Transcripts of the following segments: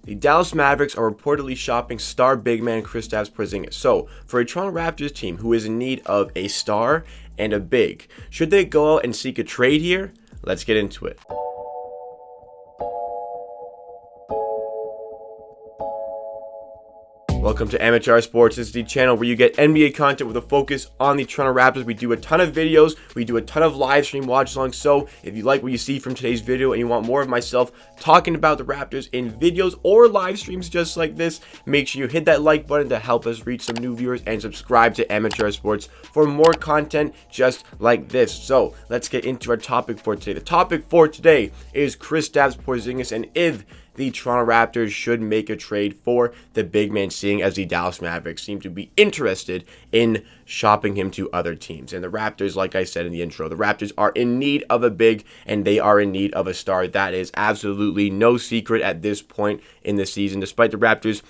The Dallas Mavericks are reportedly shopping star big man Kristaps Porzingis. So, for a Toronto Raptors team who is in need of a star and a big, should they go out and seek a trade here? Let's get into it. Welcome to Amateur Sports. This is the channel where you get NBA content with a focus on the Toronto Raptors. We do a ton of videos, we do a ton of live stream watch alongs. So if you like what you see from today's video and you want more of myself talking about the Raptors in videos or live streams just like this, make sure you hit that like button to help us reach some new viewers and subscribe to Amateur Sports for more content just like this. So let's get into our topic for today. The topic for today is Kristaps Porzingis and if the Toronto Raptors should make a trade for the big man, seeing as the Dallas Mavericks seem to be interested in shopping him to other teams. And the Raptors, like I said in the intro, the Raptors are in need of a big and they are in need of a star. That is absolutely no secret at this point in the season. Despite the Raptors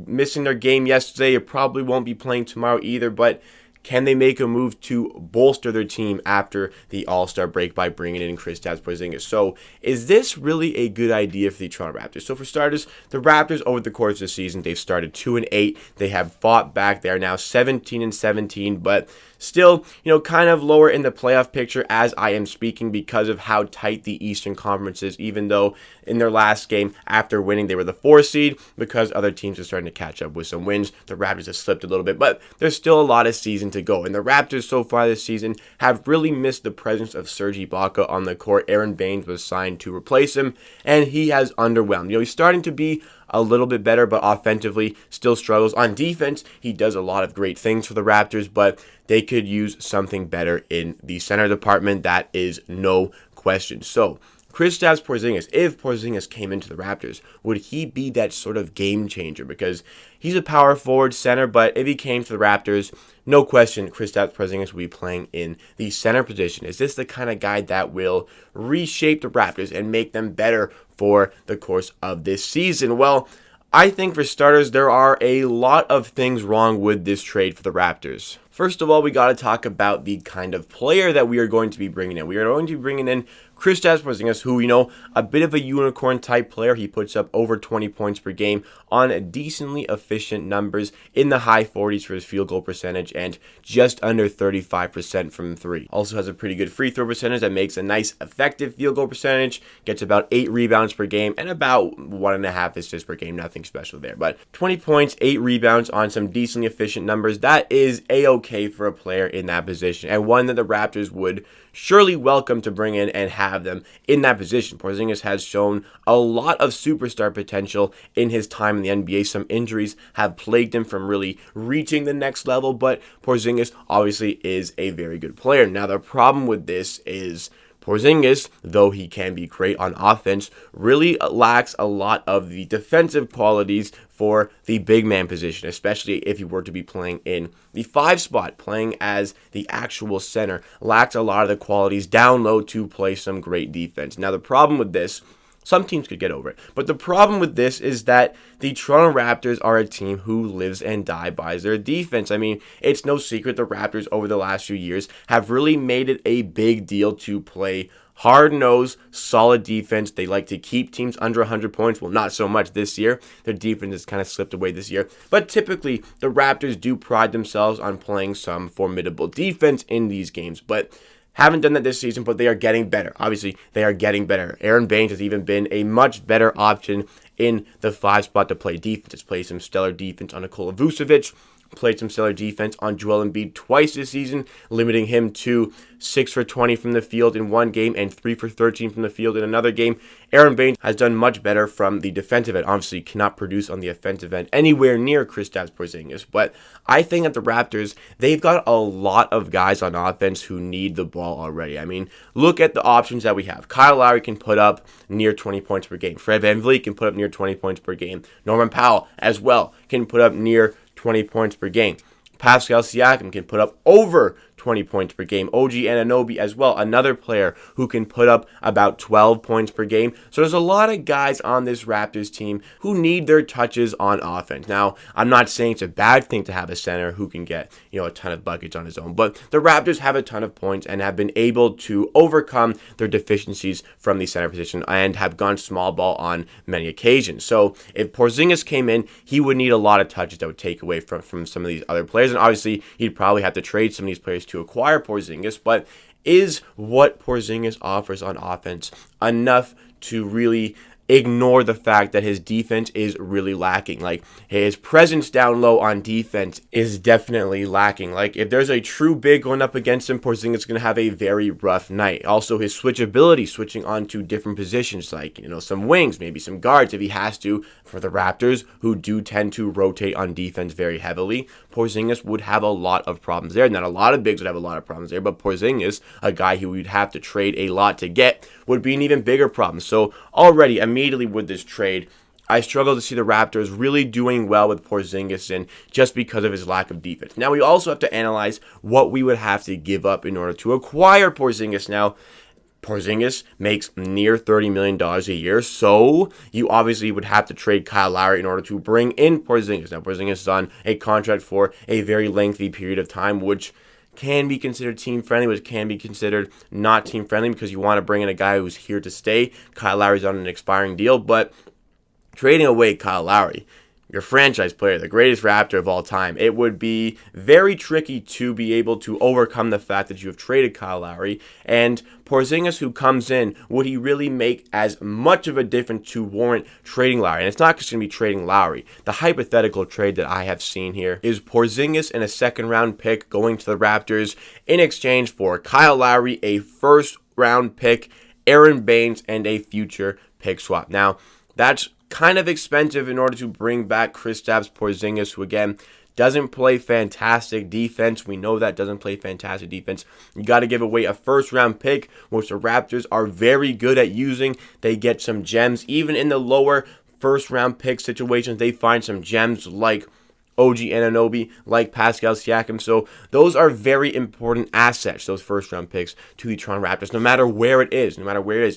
missing their game yesterday, it probably won't be playing tomorrow either, but can they make a move to bolster their team after the All-Star break by bringing in Kristaps Porzingis? So is this really a good idea for the Toronto Raptors? So for starters, the Raptors over the course of the season, they've started 2-8. They have fought back. They are now 17-17, but still, kind of lower in the playoff picture as I am speaking because of how tight the Eastern Conference is, even though in their last game after winning, they were the 4th seed because other teams are starting to catch up with some wins. The Raptors have slipped a little bit, but there's still a lot of season to go. And the Raptors so far this season have really missed the presence of Serge Ibaka on the court. Aaron Baines was signed to replace him, and he has underwhelmed. He's starting to be a little bit better, but offensively still struggles. On defense, he does a lot of great things for the Raptors, but they could use something better in the center department. That is no question. So Kristaps Porzingis, if Porzingis came into the Raptors, would he be that sort of game changer? Because he's a power forward center, but if he came to the Raptors, no question, Kristaps Porzingis will be playing in the center position. Is this the kind of guy that will reshape the Raptors and make them better for the course of this season? Well, I think for starters, there are a lot of things wrong with this trade for the Raptors. First of all, we got to talk about the kind of player that we are going to be bringing in. We are going to be bringing in Kristaps Porzingis, who, a bit of a unicorn type player. He puts up over 20 points per game on decently efficient numbers in the high 40s for his field goal percentage and just under 35% from three. Also has a pretty good free throw percentage that makes a nice effective field goal percentage, gets about 8 rebounds per game and about 1.5 assists per game. Nothing special there, but 20 points, 8 rebounds on some decently efficient numbers. That is a-okay for a player in that position and one that the Raptors would surely welcome to bring in and have them in that position. Porzingis has shown a lot of superstar potential in his time in the NBA. Some injuries have plagued him from really reaching the next level, but Porzingis obviously is a very good player. Now, the problem with this is Porzingis, though he can be great on offense, really lacks a lot of the defensive qualities for the big man position, especially if he were to be playing in the 5 spot, playing as the actual center, lacks a lot of the qualities down low to play some great defense. Now, the problem with this, some teams could get over it, but the problem with this is that the Toronto Raptors are a team who lives and dies by their defense. I mean, it's no secret the Raptors over the last few years have really made it a big deal to play hard-nosed, solid defense. They like to keep teams under 100 points. Well, not so much this year. Their defense has kind of slipped away this year. But typically, the Raptors do pride themselves on playing some formidable defense in these games. But haven't done that this season, but they are getting better. Obviously, they are getting better. Aaron Baines has even been a much better option in the 5 spot to play defense. Has played some stellar defense on Nikola Vucevic, played some stellar defense on Joel Embiid twice this season, limiting him to 6 for 20 from the field in one game and 3 for 13 from the field in another game. Aaron Baines has done much better from the defensive end. Obviously, cannot produce on the offensive end anywhere near Kristaps Porzingis, but I think that the Raptors, they've got a lot of guys on offense who need the ball already. I mean, look at the options that we have. Kyle Lowry can put up near 20 points per game. Fred VanVleet can put up near 20 points per game. Norman Powell as well can put up near 20 points per game. Pascal Siakam can put up over 20 points per game. OG Anunoby as well, another player who can put up about 12 points per game. So there's a lot of guys on this Raptors team who need their touches on offense. Now, I'm not saying it's a bad thing to have a center who can get, a ton of buckets on his own, but the Raptors have a ton of points and have been able to overcome their deficiencies from the center position and have gone small ball on many occasions. So if Porzingis came in, he would need a lot of touches that would take away from some of these other players, and obviously he'd probably have to trade some of these players to acquire Porzingis, but is what Porzingis offers on offense enough to really ignore the fact that his defense is really lacking? Like, his presence down low on defense is definitely lacking. Like, if there's a true big going up against him, Porzingis is going to have a very rough night. Also, his switchability, switching on to different positions, like, some wings, maybe some guards if he has to, for the Raptors, who do tend to rotate on defense very heavily, Porzingis would have a lot of problems there. Not a lot of bigs would have a lot of problems there, but Porzingis, a guy who we'd have to trade a lot to get, would be an even bigger problem. So already, immediately with this trade, I struggle to see the Raptors really doing well with Porzingis in just because of his lack of defense. Now, we also have to analyze what we would have to give up in order to acquire Porzingis. Now, Porzingis makes near $30 million a year, so you obviously would have to trade Kyle Lowry in order to bring in Porzingis. Now, Porzingis is on a contract for a very lengthy period of time, which can be considered team-friendly, which can be considered not team-friendly because you want to bring in a guy who's here to stay. Kyle Lowry's on an expiring deal, but trading away Kyle Lowry, your franchise player, the greatest Raptor of all time, it would be very tricky to be able to overcome the fact that you have traded Kyle Lowry. And Porzingis, who comes in, would he really make as much of a difference to warrant trading Lowry? And it's not just going to be trading Lowry. The hypothetical trade that I have seen here is Porzingis and a second-round pick going to the Raptors in exchange for Kyle Lowry, a first-round pick, Aaron Baines, and a future pick swap. Now, that's kind of expensive in order to bring back Kristaps Porzingis, who again doesn't play fantastic defense. We know that doesn't play fantastic defense. You got to give away a first-round pick, which the Raptors are very good at using. They get some gems. Even in the lower first-round pick situations, they find some gems like OG Anunoby, like Pascal Siakam. So those are very important assets, those first-round picks, to the Toronto Raptors, no matter where it is,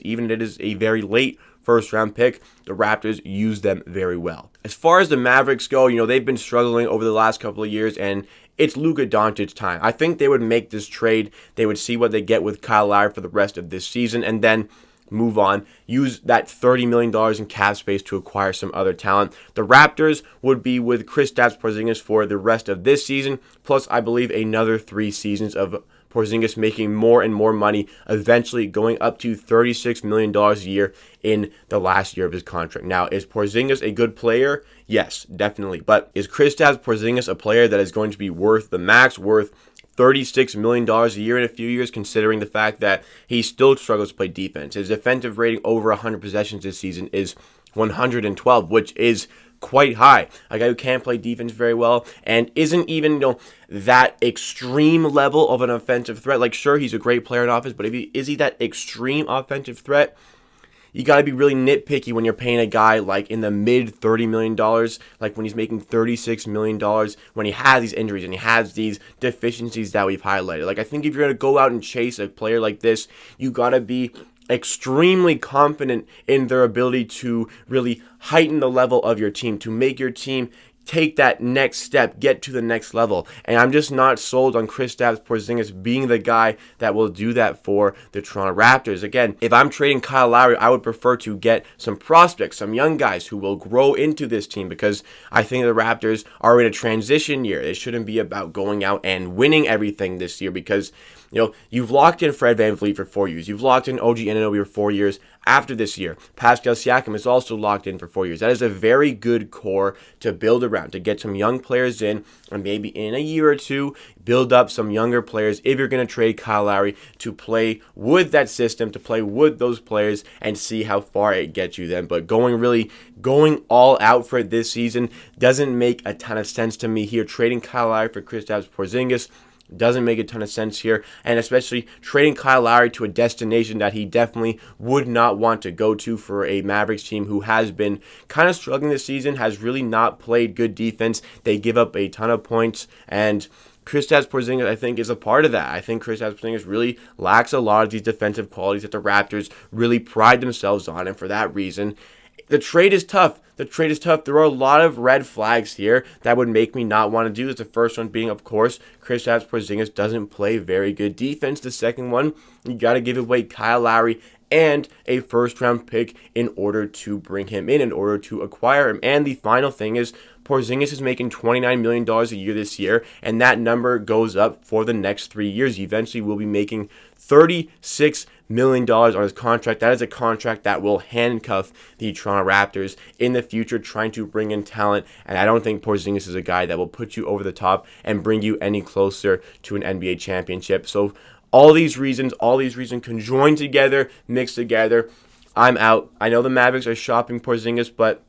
even if it is a very late first-round pick, the Raptors use them very well. As far as the Mavericks go, they've been struggling over the last couple of years, and it's Luka Doncic's time. I think they would make this trade. They would see what they get with Kyle Lowry for the rest of this season, and then move on, use that $30 million in cap space to acquire some other talent. The Raptors would be with Kristaps Porzingis for the rest of this season, plus I believe another 3 seasons of Porzingis making more and more money, eventually going up to $36 million a year in the last year of his contract. Now, is Porzingis a good player? Yes, definitely. But is Kristaps Porzingis a player that is going to be worth the max, worth $36 million a year in a few years, considering the fact that he still struggles to play defense? His defensive rating over 100 possessions this season is 112, which is quite high. A guy who can't play defense very well and isn't even, that extreme level of an offensive threat. Like, sure, he's a great player in offense, but is he that extreme offensive threat? You got to be really nitpicky when you're paying a guy like in the mid $30 million, like when he's making $36 million, when he has these injuries and he has these deficiencies that we've highlighted. Like, I think if you're going to go out and chase a player like this, you got to be extremely confident in their ability to really heighten the level of your team, to make your team take that next step, get to the next level. And I'm just not sold on Kristaps Porzingis being the guy that will do that for the Toronto Raptors. Again, if I'm trading Kyle Lowry, I would prefer to get some prospects, some young guys who will grow into this team, because I think the Raptors are in a transition year. It shouldn't be about going out and winning everything this year, because you've locked in Fred VanVleet for 4 years. You've locked in OG Anunoby for 4 years. After this year, Pascal Siakam is also locked in for 4 years. That is a very good core to build around, to get some young players in, and maybe in a year or two, build up some younger players if you're going to trade Kyle Lowry, to play with that system, to play with those players, and see how far it gets you then. But going all out for it this season doesn't make a ton of sense to me here. Trading Kyle Lowry for Kristaps Porzingis doesn't make a ton of sense here, and especially trading Kyle Lowry to a destination that he definitely would not want to go to for a Mavericks team who has been kind of struggling this season, has really not played good defense. They give up a ton of points, and Kristaps Porzingis, I think, is a part of that. I think Kristaps Porzingis really lacks a lot of these defensive qualities that the Raptors really pride themselves on, and for that reason, the trade is tough. The trade is tough. There are a lot of red flags here that would make me not want to do this. The first one being, of course, Kristaps Porzingis doesn't play very good defense. The second one, you got to give away Kyle Lowry and a first-round pick in order to bring him in order to acquire him. And the final thing is, Porzingis is making $29 million a year this year, and that number goes up for the next 3 years. He eventually will be making $36 million on his contract. That is a contract that will handcuff the Toronto Raptors in the future, trying to bring in talent. And I don't think Porzingis is a guy that will put you over the top and bring you any closer to an NBA championship. So all these reasons conjoined together, mixed together, I'm out. I know the Mavericks are shopping Porzingis, but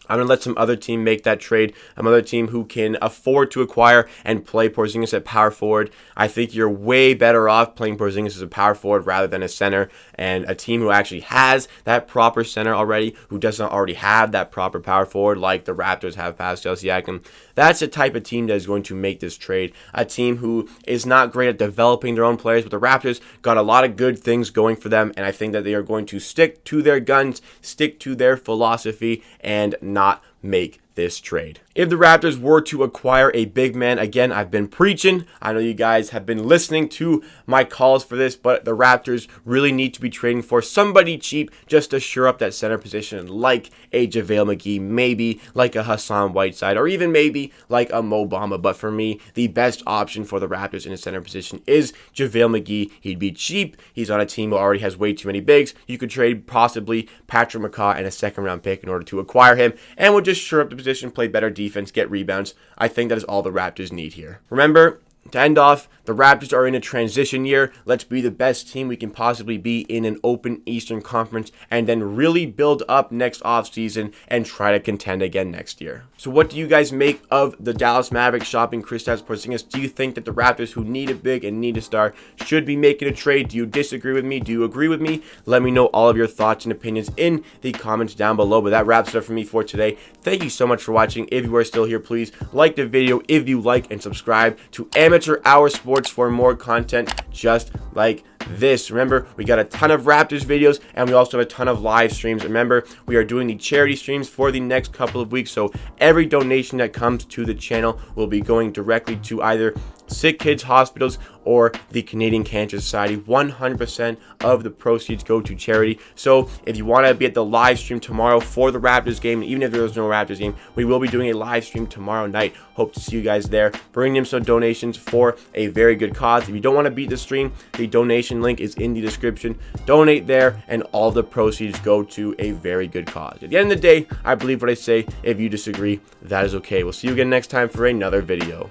I'm going to let some other team make that trade. Another team who can afford to acquire and play Porzingis at power forward. I think you're way better off playing Porzingis as a power forward rather than a center. And a team who actually has that proper center already, who does not already have that proper power forward like the Raptors have Pascal Siakam, that's the type of team that is going to make this trade. A team who is not great at developing their own players, but the Raptors got a lot of good things going for them, and I think that they are going to stick to their guns, stick to their philosophy, and not make this trade. If the Raptors were to acquire a big man, again, I've been preaching. I know you guys have been listening to my calls for this, but the Raptors really need to be trading for somebody cheap just to shore up that center position, like a JaVale McGee, maybe like a Hassan Whiteside, or even maybe like a Mo Bamba. But for me, the best option for the Raptors in the center position is JaVale McGee. He'd be cheap. He's on a team who already has way too many bigs. You could trade possibly Patrick McCaw and a second-round pick in order to acquire him, and would just shore up the position, play better defense, get rebounds. I think that is all the Raptors need here. Remember, to end off, the Raptors are in a transition year. Let's be the best team we can possibly be in an open Eastern Conference, and then really build up next offseason and try to contend again next year. So what do you guys make of the Dallas Mavericks shopping Kristaps Porzingis? Do you think that the Raptors, who need a big and need a star, should be making a trade? Do you disagree with me? Do you agree with me? Let me know all of your thoughts and opinions in the comments down below. But that wraps it up for me for today. Thank you so much for watching. If you are still here, please like the video if you like, and subscribe to Amateur Hour Sports for more content just like this. Remember, we got a ton of Raptors videos, and we also have a ton of live streams. Remember, we are doing the charity streams for the next couple of weeks, so every donation that comes to the channel will be going directly to either Sick Kids Hospitals or the Canadian Cancer Society. 100% of the proceeds go to charity. So if you want to be at the live stream tomorrow for the Raptors game, even if there's no Raptors game, we will be doing a live stream tomorrow night. Hope to see you guys there. Bring in some donations for a very good cause. If you don't want to beat the stream, the donation link is in the description. Donate there, and all the proceeds go to a very good cause. At the end of the day, I believe what I say. If you disagree, that is okay. We'll see you again next time for another video.